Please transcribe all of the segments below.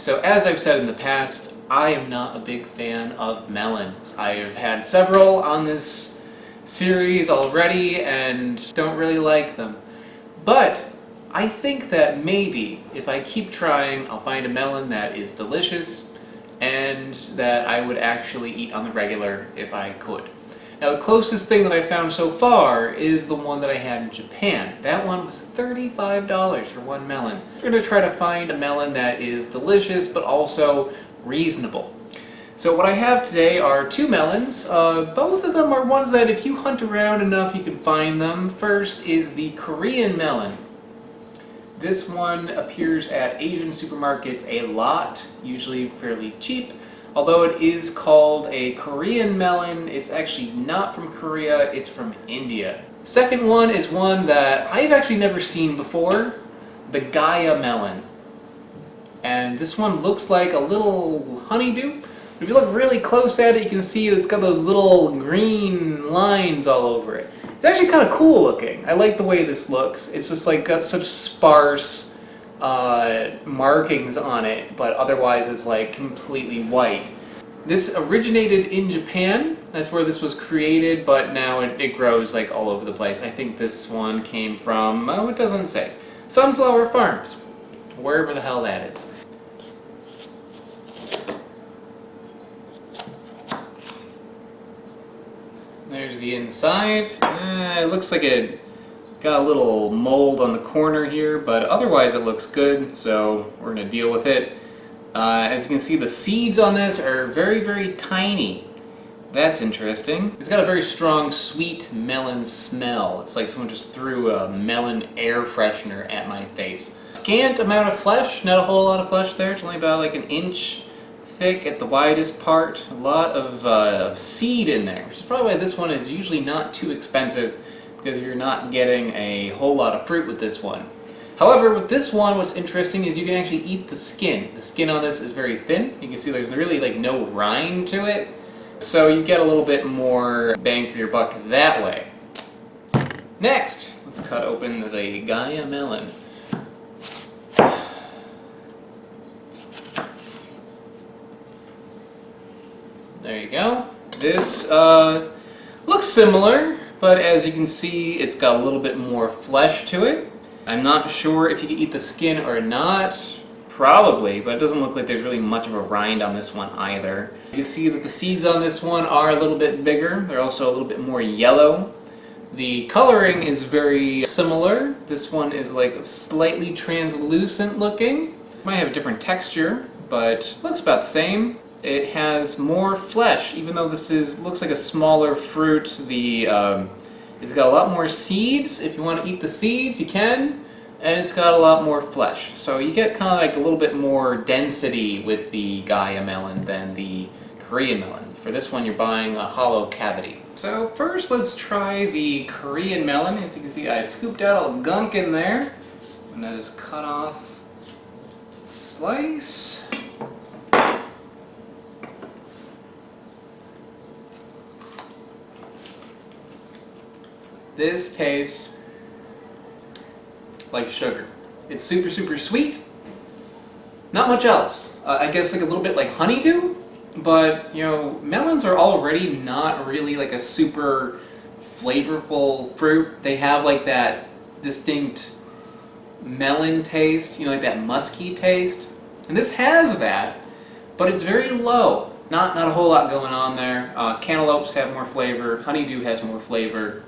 So as I've said in the past, I am not a big fan of melons. I've had several on this series already and don't really like them. But I think that maybe if I keep trying, I'll find a melon that is delicious and that I would actually eat on the regular if I could. Now the closest thing that I found so far is the one that I had in Japan. That one was $35 for one melon. We're going to try to find a melon that is delicious but also reasonable. So what I have today are two melons. Both of them are ones that if you hunt around enough you can find them. First is the Korean melon. This one appears at Asian supermarkets a lot, usually fairly cheap. Although it is called a Korean melon, it's actually not from Korea, it's from India. The second one is one that I've actually never seen before, the Gaia melon. And this one looks like a little honeydew. If you look really close at it, you can see it's got those little green lines all over it. It's actually kind of cool looking. I like the way this looks. It's just like got such sparse markings on it, but otherwise it's like completely white. This originated in Japan. That's where this was created, but now it grows like all over the place. I think this one came from, oh, it doesn't say, Sunflower Farms, wherever the hell that is. There's the inside. It looks like it got a little mold on the corner here, but otherwise it looks good, so we're going to deal with it. As you can see, the seeds on this are very, very tiny. That's interesting. It's got a very strong sweet melon smell. It's like someone just threw a melon air freshener at my face. Scant amount of flesh, not a whole lot of flesh there. It's only about like an inch thick at the widest part. A lot of seed in there, which is probably why this one is usually not too expensive, because you're not getting a whole lot of fruit with this one. However, with this one, what's interesting is you can actually eat the skin. The skin on this is very thin. You can see there's really like no rind to it, so you get a little bit more bang for your buck that way. Next, let's cut open the Gaia melon. There you go. This looks similar, but as you can see, it's got a little bit more flesh to it. I'm not sure if you can eat the skin or not. Probably, but it doesn't look like there's really much of a rind on this one either. You can see that the seeds on this one are a little bit bigger. They're also a little bit more yellow. The coloring is very similar. This one is like slightly translucent looking. Might have a different texture, but looks about the same. It has more flesh, even though this looks like a smaller fruit. It's got a lot more seeds. If you want to eat the seeds, you can. And it's got a lot more flesh. So you get kind of like a little bit more density with the Gaia melon than the Korean melon. For this one, you're buying a hollow cavity. So first, let's try the Korean melon. As you can see, I scooped out all the gunk in there. And that is cut off a slice. This tastes like sugar. It's super, super sweet. Not much else. I guess like a little bit like honeydew, but you know, melons are already not really like a super flavorful fruit. They have like that distinct melon taste, you know, like that musky taste. And this has that, but it's very low. Not a whole lot going on there. Cantaloupes have more flavor. Honeydew has more flavor.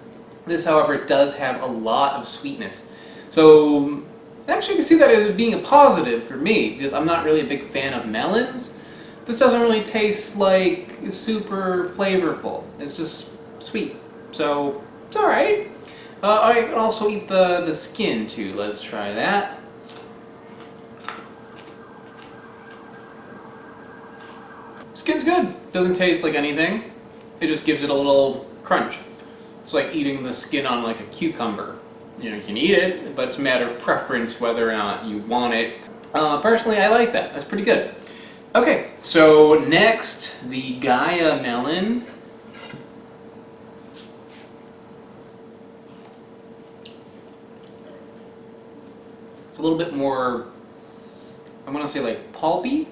This, however, does have a lot of sweetness. So, actually you can see that as being a positive for me, because I'm not really a big fan of melons. This doesn't really taste like super flavorful. It's just sweet. So, it's alright. I can also eat the skin too. Let's try that. Skin's good. Doesn't taste like anything. It just gives it a little crunch. It's like eating the skin on like a cucumber. You know, you can eat it, but it's a matter of preference whether or not you want it. Personally, I like that. That's pretty good. Okay, so next, the Gaia melon. It's a little bit more, I want to say like pulpy.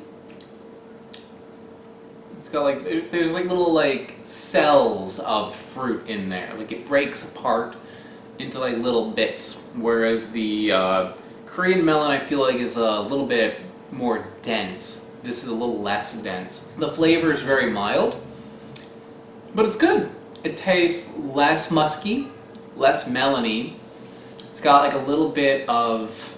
It's got like, there's like little like cells of fruit in there. Like it breaks apart into like little bits. Whereas the Korean melon I feel like is a little bit more dense. This is a little less dense. The flavor is very mild, but it's good. It tastes less musky, less melony. It's got like a little bit of,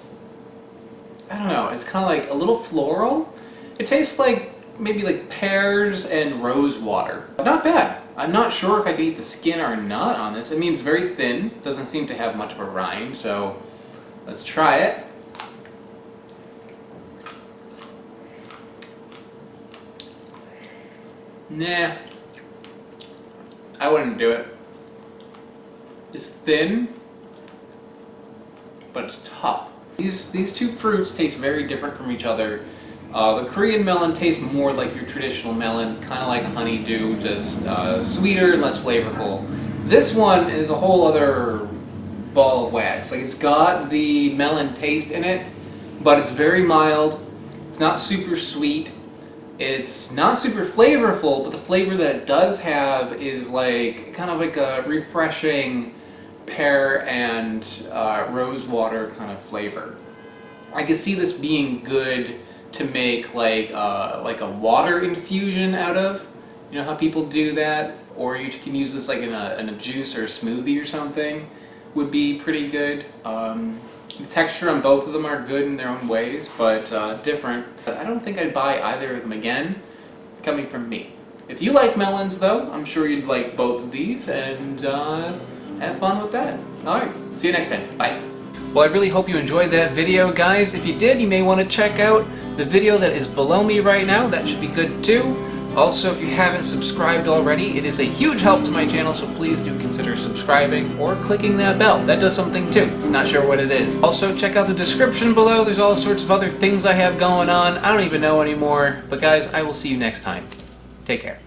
I don't know, it's kind of like a little floral. It tastes like maybe like pears and rose water. Not bad. I'm not sure if I could eat the skin or not on this. I mean, it's very thin. Doesn't seem to have much of a rind, so let's try it. Nah, I wouldn't do it. It's thin, but it's tough. These two fruits taste very different from each other. The Korean melon tastes more like your traditional melon, kind of like a honeydew, just sweeter and less flavorful. This one is a whole other ball of wax. Like, it's got the melon taste in it, but it's very mild. It's not super sweet. It's not super flavorful, but the flavor that it does have is like kind of like a refreshing pear and rose water kind of flavor. I could see this being good to make like a water infusion out of. You know how people do that? Or you can use this like in a juice or a smoothie or something. Would be pretty good. The texture on both of them are good in their own ways, but different. But I don't think I'd buy either of them again, coming from me. If you like melons though, I'm sure you'd like both of these, and have fun with that. Alright, see you next time. Bye. Well, I really hope you enjoyed that video, guys. If you did, you may want to check out the video that is below me right now. That should be good too. Also, if you haven't subscribed already, it is a huge help to my channel, so please do consider subscribing or clicking that bell. That does something too. Not sure what it is. Also, check out the description below. There's all sorts of other things I have going on. I don't even know anymore. But guys, I will see you next time. Take care.